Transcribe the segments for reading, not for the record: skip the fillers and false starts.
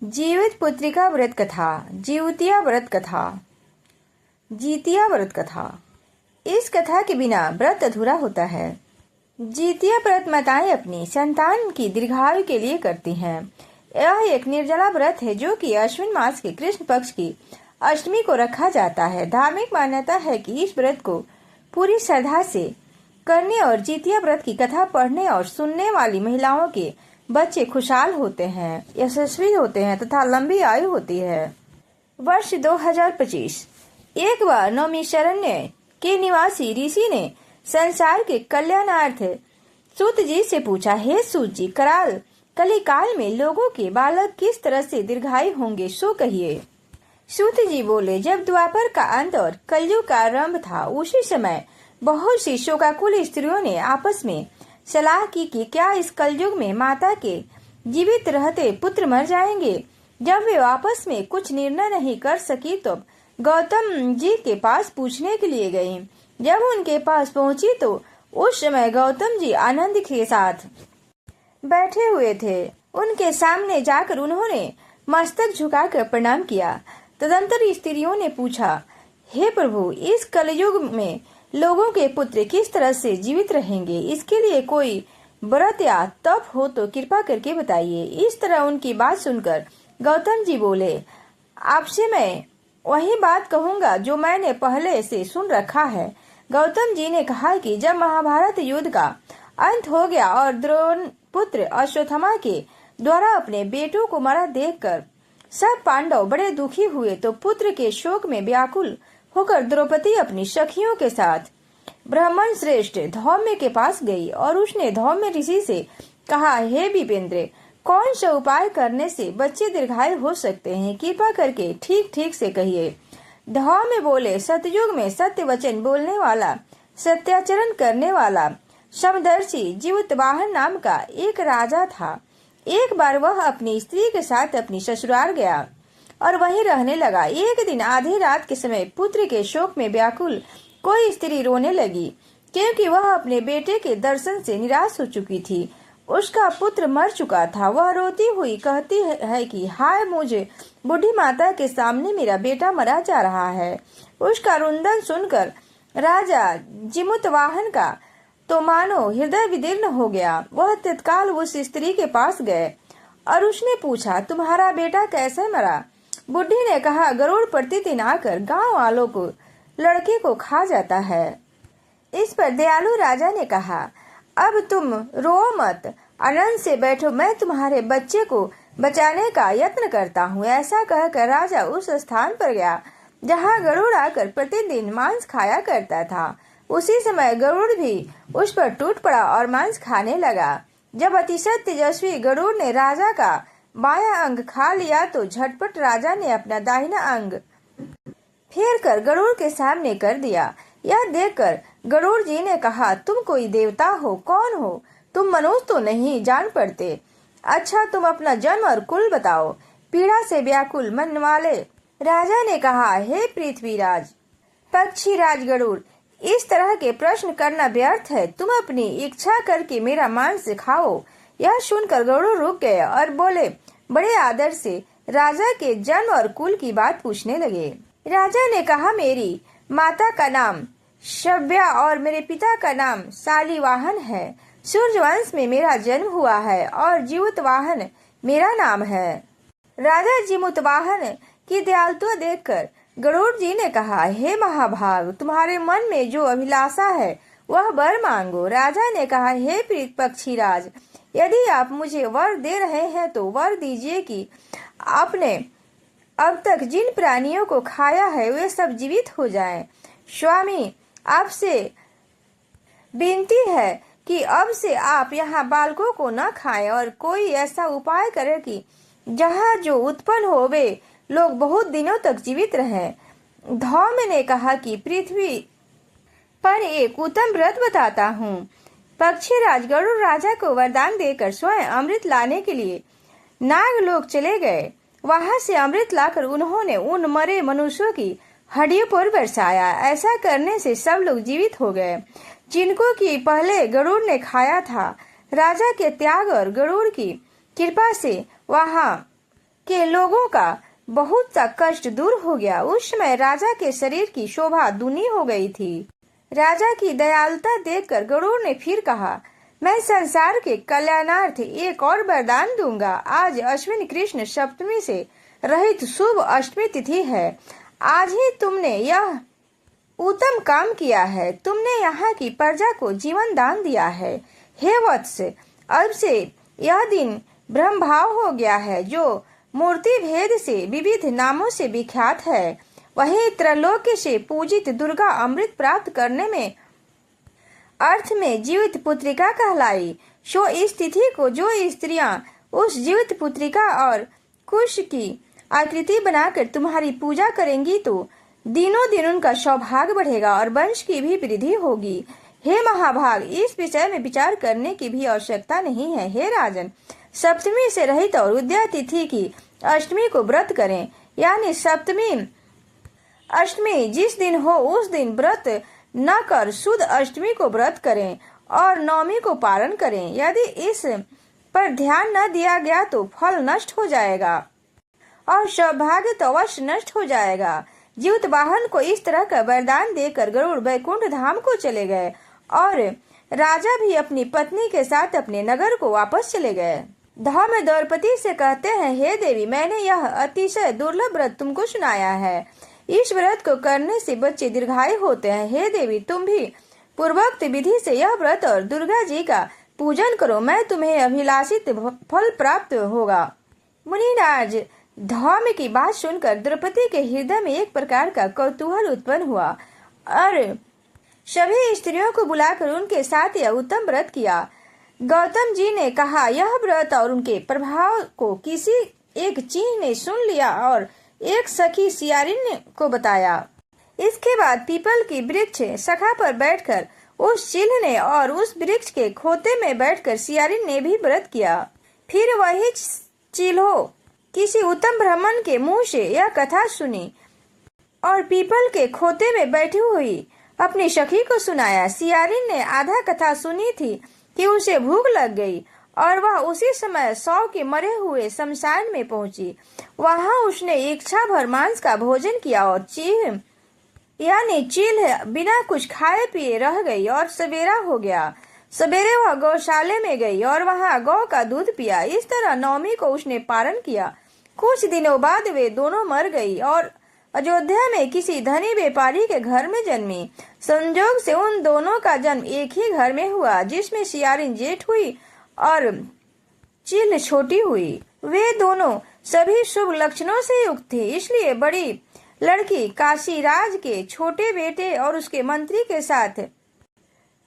जीवित पुत्रिका व्रत कथा। जीवतिया व्रत कथा। जीतिया व्रत कथा। इस कथा के बिना व्रत अधूरा होता है। जीतिया व्रत माताएं अपनी संतान की दीर्घायु के लिए करती हैं। यह एक निर्जला व्रत है जो कि अश्विन मास के कृष्ण पक्ष की अष्टमी को रखा जाता है। धार्मिक मान्यता है कि इस व्रत को पूरी श्रद्धा से करने और जीतिया व्रत की कथा पढ़ने और सुनने वाली महिलाओं के बच्चे खुशहाल होते हैं, यशस्वी होते हैं तथा लंबी आयु होती है। वर्ष 2025। एक बार नौमिषारण्य के निवासी ऋषि ने संसार के कल्याणार्थ सूत जी से पूछा, हे सूत जी, कराल कलिकाल में लोगों के बालक किस तरह से दीर्घायु होंगे, सो कहिए। सूत जी बोले, जब द्वापर का अंत और कलयुग का आरंभ था, उसी समय बहुत सी शोकाकुल स्त्रियों ने आपस में सलाह की कि क्या इस कलयुग में माता के जीवित रहते पुत्र मर जाएंगे। जब वे आपस में कुछ निर्णय नहीं कर सकी तो गौतम जी के पास पूछने के लिए गयी। जब उनके पास पहुंची तो उस समय गौतम जी आनंद के साथ बैठे हुए थे। उनके सामने जाकर उन्होंने मस्तक झुकाकर प्रणाम किया। तदंतर स्त्रियों ने पूछा, हे प्रभु, इस कलयुग में लोगों के पुत्र किस तरह से जीवित रहेंगे, इसके लिए कोई व्रत या तप हो तो कृपा करके बताइए। इस तरह उनकी बात सुनकर गौतम जी बोले, आपसे मैं वही बात कहूँगा जो मैंने पहले से सुन रखा है। गौतम जी ने कहा कि जब महाभारत युद्ध का अंत हो गया और द्रोण पुत्र अश्वत्थामा के द्वारा अपने बेटों को मरा देखकर सब पांडव बड़े दुखी हुए तो पुत्र के शोक में व्याकुल होकर द्रौपदी अपनी सखियों के साथ ब्राह्मण श्रेष्ठ धौम्य के पास गई और उसने धौम्य ऋषि से कहा, हे विपेंद्र, कौन सा उपाय करने से बच्चे दीर्घायु हो सकते हैं, कृपा करके ठीक ठीक से कहिए। धौम्य बोले, सतयुग में सत्य वचन बोलने वाला, सत्याचरण करने वाला समदर्शी जीवतवाहन नाम का एक राजा था। एक बार वह अपनी स्त्री के साथ अपनी ससुराल गया और वहीं रहने लगा। एक दिन आधी रात के समय पुत्र के शोक में व्याकुल कोई स्त्री रोने लगी, क्योंकि वह अपने बेटे के दर्शन से निराश हो चुकी थी। उसका पुत्र मर चुका था। वह रोती हुई कहती है कि हाय, मुझे बूढ़ी माता के सामने मेरा बेटा मरा जा रहा है। उसका रुंदन सुनकर राजा जिमुतवाहन का तो मानो हृदय विदीर्ण हो गया। वह तत्काल उस स्त्री के पास गए और उसने पूछा, तुम्हारा बेटा कैसे मरा। बुढ़ी ने कहा, गरुड़ प्रतिदिन आकर गांव वालों को लड़के को खा जाता है। इस पर दयालु राजा ने कहा, अब तुम रो मत, आनंद से बैठो, मैं तुम्हारे बच्चे को बचाने का यत्न करता हूँ। ऐसा कहकर राजा उस स्थान पर गया जहाँ गरुड़ आकर प्रतिदिन मांस खाया करता था। उसी समय गरुड़ भी उस पर टूट पड़ा और मांस खाने लगा। जब अतिशय तेजस्वी गरुड़ ने राजा का बायां अंग खा लिया तो झटपट राजा ने अपना दाहिना अंग फेर कर गरुड़ के सामने कर दिया। यह देखकर गरुड़ जी ने कहा, तुम कोई देवता हो, कौन हो, तुम मनुष्य तो नहीं जान पड़ते। अच्छा, तुम अपना जन्म और कुल बताओ। पीड़ा से व्याकुल मन वाले राजा ने कहा, हे पृथ्वीराज पक्षीराज गरुड़, इस तरह के प्रश्न करना व्यर्थ है। तुम अपनी इच्छा करके मेरा मांस खाओ। यह सुनकर गरुड़ रुक गए और बोले, बड़े आदर से राजा के जन्म और कुल की बात पूछने लगे। राजा ने कहा, मेरी माता का नाम शव्या और मेरे पिता का नाम शालिवाहन है। सूर्यवंश में मेरा जन्म हुआ है और जीमुतवाहन मेरा नाम है। राजा जीमुतवाहन की दयालुता देखकर गरुड़ जी ने कहा, हे महाभाग, तुम्हारे मन में जो अभिलाषा है वह वर मांगो। राजा ने कहा, हे प्रीत पक्षीराज, यदि आप मुझे वर दे रहे हैं तो वर दीजिए कि आपने अब तक जिन प्राणियों को खाया है वे सब जीवित हो जाएं। स्वामी, आपसे विनती है कि अब से आप यहाँ बालकों को न खाएं और कोई ऐसा उपाय करें कि जहाँ जो उत्पन्न हो वे लोग बहुत दिनों तक जीवित रहें। धौम्य ने कहा कि पृथ्वी पर एक उत्तम व्रत बताता हूँ। पक्षीराज गरुड़ राजा को वरदान देकर स्वयं अमृत लाने के लिए नागलोक चले गए। वहां से अमृत लाकर उन्होंने उन मरे मनुष्यों की हड्डियों पर बरसाया। ऐसा करने से सब लोग जीवित हो गए जिनको की पहले गरुड़ ने खाया था। राजा के त्याग और गरुड़ की कृपा से वहां के लोगों का बहुत सा कष्ट दूर हो गया। उस समय राजा के शरीर की शोभा दूनी हो गई थी। राजा की दयालुता देखकर गरुड़ ने फिर कहा, मैं संसार के कल्याणार्थ एक और वरदान दूंगा। आज अश्विन कृष्ण सप्तमी से रहित शुभ अष्टमी तिथि है। आज ही तुमने यह उत्तम काम किया है। तुमने यहाँ की प्रजा को जीवन दान दिया है। हे वत्स, अब से यह दिन ब्रह्म भाव हो गया है, जो मूर्ति भेद से विविध नामों से विख्यात है। वही त्रैलोक्य से पूजित दुर्गा अमृत प्राप्त करने में अर्थ में जीवित पुत्रिका कहलाई। सो इस तिथि को जो स्त्रियां उस जीवित पुत्रिका और कुश की आकृति बनाकर तुम्हारी पूजा करेंगी तो दिनों दिन उनका सौभाग्य बढ़ेगा और वंश की भी वृद्धि होगी। हे महाभाग, इस विषय में विचार करने की भी आवश्यकता नहीं है। हे राजन, सप्तमी से रहित और उदया तिथि की अष्टमी को व्रत करें, यानी सप्तमी अष्टमी जिस दिन हो उस दिन व्रत न कर शुद्ध अष्टमी को व्रत करें और नवमी को पारण करें। यदि इस पर ध्यान न दिया गया तो फल नष्ट हो जाएगा और सौभाग्य तो अवश्य नष्ट हो जाएगा। जीवित वाहन को इस तरह का वरदान देकर गरुड़ वैकुंठ धाम को चले गए और राजा भी अपनी पत्नी के साथ अपने नगर को वापस चले गए। धौम्य द्रौपदी से कहते हैं, हे देवी, मैंने यह अतिशय दुर्लभ व्रत तुमको सुनाया है। इस व्रत को करने से बच्चे दीर्घायु होते हैं। हे देवी, तुम भी पूर्वोक्त विधि से यह व्रत और दुर्गा जी का पूजन करो, मैं तुम्हें अभिलाषित फल प्राप्त होगा। मुनिराज, धौम्य की बात सुनकर द्रौपदी के हृदय में एक प्रकार का कौतूहल उत्पन्न हुआ और सभी स्त्रियों को बुलाकर उनके साथ यह उत्तम व्रत किया। गौतम जी ने कहा, यह व्रत और उनके प्रभाव को किसी एक चीह ने सुन लिया और एक सखी सियारिन को बताया। इसके बाद पीपल की वृक्ष शाखा पर बैठकर उस चिल्ह ने और उस वृक्ष के खोते में बैठकर सियारिन ने भी व्रत किया। फिर वही चिल्हो किसी उत्तम ब्राह्मण के मुंह से यह कथा सुनी और पीपल के खोते में बैठी हुई अपनी सखी को सुनाया। सियारिन ने आधा कथा सुनी थी कि उसे भूख लग गई और वह उसी समय 100 के मरे हुए शमशान में पहुंची। वहां उसने इच्छा भर मांस का भोजन किया और चील बिना कुछ खाए पिए रह गई और सवेरा हो गया। सवेरे वह गौशाले में गई और वहां गौ का दूध पिया। इस तरह नवमी को उसने पारण किया। कुछ दिनों बाद वे दोनों मर गई और अयोध्या में किसी धनी व्यापारी के घर में जन्मी। संजोग से उन दोनों का जन्म एक ही घर में हुआ, जिसमें सियारिन जेठ हुई और चिल्ह छोटी हुई। वे दोनों सभी शुभ लक्षणों से युक्त थे, इसलिए बड़ी लड़की काशीराज के छोटे बेटे और उसके मंत्री के साथ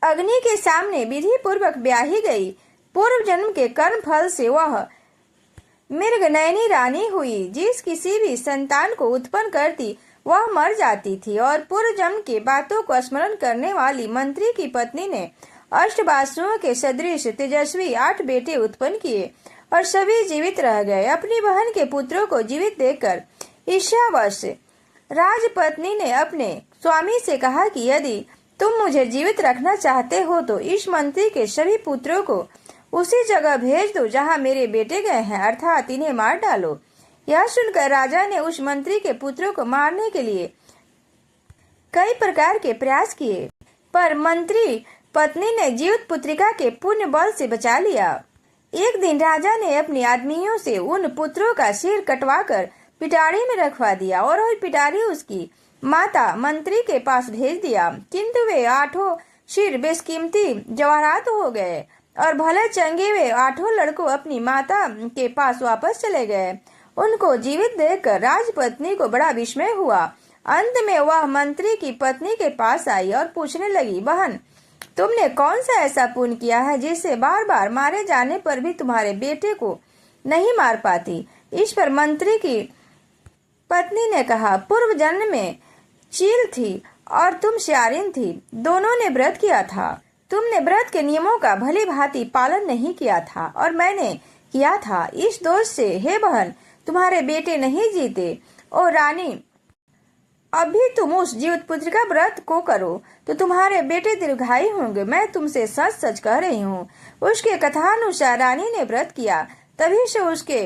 अग्नि के सामने विधि पूर्वक ब्याही गई। पूर्व जन्म के कर्म फल से वह मृगनयनी रानी हुई। जिस किसी भी संतान को उत्पन्न करती वह मर जाती थी और पूर्व जन्म के बातों को स्मरण करने वाली मंत्री की पत्नी ने अष्टबासुओं के सदृश तेजस्वी 8 बेटे उत्पन्न किए और सभी जीवित रह गए। अपनी बहन के पुत्रों को जीवित देखकर ईर्ष्यावश राजपत्नी ने अपने स्वामी से कहा कि यदि तुम मुझे जीवित रखना चाहते हो तो इस मंत्री के सभी पुत्रों को उसी जगह भेज दो जहां मेरे बेटे गए हैं, अर्थात इन्हें मार डालो। यह सुनकर राजा ने उस मंत्री के पुत्रों को मारने के लिए कई प्रकार के प्रयास किए, पर मंत्री पत्नी ने जीवित पुत्रिका के पुण्य बल से बचा लिया। एक दिन राजा ने अपने आदमियों से उन पुत्रों का सिर कटवाकर पिटारी में रखवा दिया और वह पिटारी उसकी माता मंत्री के पास भेज दिया, किंतु वे 8 सिर बेशकीमती जवाहरात हो गए और भले चंगे वे 8 लड़कों अपनी माता के पास वापस चले गए। उनको जीवित देखकर राजपत्नी को बड़ा विस्मय हुआ। अंत में वह मंत्री की पत्नी के पास आई और पूछने लगी, बहन, तुमने कौन सा ऐसा पुण्य किया है जिससे बार बार मारे जाने पर भी तुम्हारे बेटे को नहीं मार पाती? इस पर मंत्री की पत्नी ने कहा, पूर्व जन्म में चील थी और तुम सियारिन थी, दोनों ने व्रत किया था। तुमने व्रत के नियमों का भली भांति पालन नहीं किया था और मैंने किया था। इस दोष से हे बहन तुम्हारे बेटे नहीं जीते। और रानी, अभी तुम उस जीवित पुत्र का व्रत को करो तो तुम्हारे बेटे दीर्घायु होंगे। मैं तुमसे सच सच कह रही हूँ। उसके कथानुसार रानी ने व्रत किया, तभी से उसके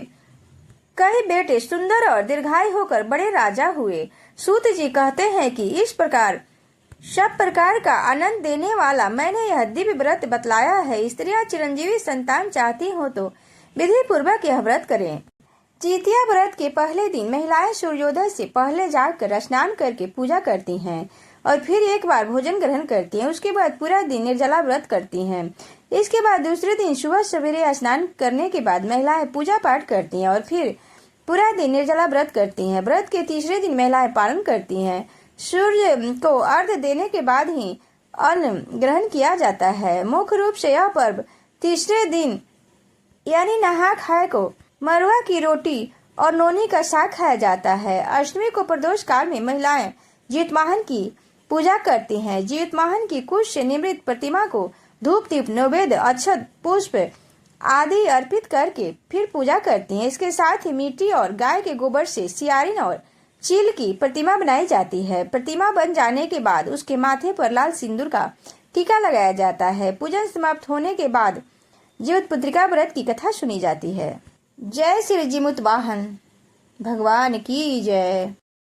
कई बेटे सुंदर और दीर्घायु होकर बड़े राजा हुए। सूत जी कहते हैं कि इस प्रकार सब प्रकार का आनंद देने वाला मैंने यह दिव्य व्रत बतलाया है। स्त्रियां चिरंजीवी संतान चाहती हो तो विधि पूर्वक यह व्रत करें। जितिया व्रत के पहले दिन महिलाएं सूर्योदय से पहले जागकर स्नान करके पूजा करती हैं और फिर एक बार भोजन ग्रहण करती हैं। उसके बाद पूरा दिन निर्जला व्रत करती हैं। इसके बाद दूसरे दिन सुबह सवेरे स्नान करने के बाद महिलाएं पूजा पाठ करती हैं और फिर पूरा दिन निर्जला व्रत करती हैं। व्रत के तीसरे दिन महिलाएं पालन करती हैं। सूर्य को अर्घ्य देने के बाद ही अन्न ग्रहण किया जाता है। मुख्य रूप से यह पर्व तीसरे दिन यानी नहा खाए को मरुआ की रोटी और नोनी का साग खाया जाता है। अष्टमी को प्रदोष काल में महिलाएं जीवतवाहन की पूजा करती हैं। जीवतवाहन की कुश से निर्मित प्रतिमा को धूप दीप नैवेद्य अक्षत पुष्प आदि अर्पित करके फिर पूजा करती हैं। इसके साथ ही मिट्टी और गाय के गोबर से सियारिन और चील की प्रतिमा बनाई जाती है। प्रतिमा बन जाने के बाद उसके माथे पर लाल सिंदूर का टीका लगाया जाता है। पूजन समाप्त होने के बाद जीवितपुत्रिका व्रत की कथा सुनी जाती है। जय श्री जीमुतवाहन भगवान की जय।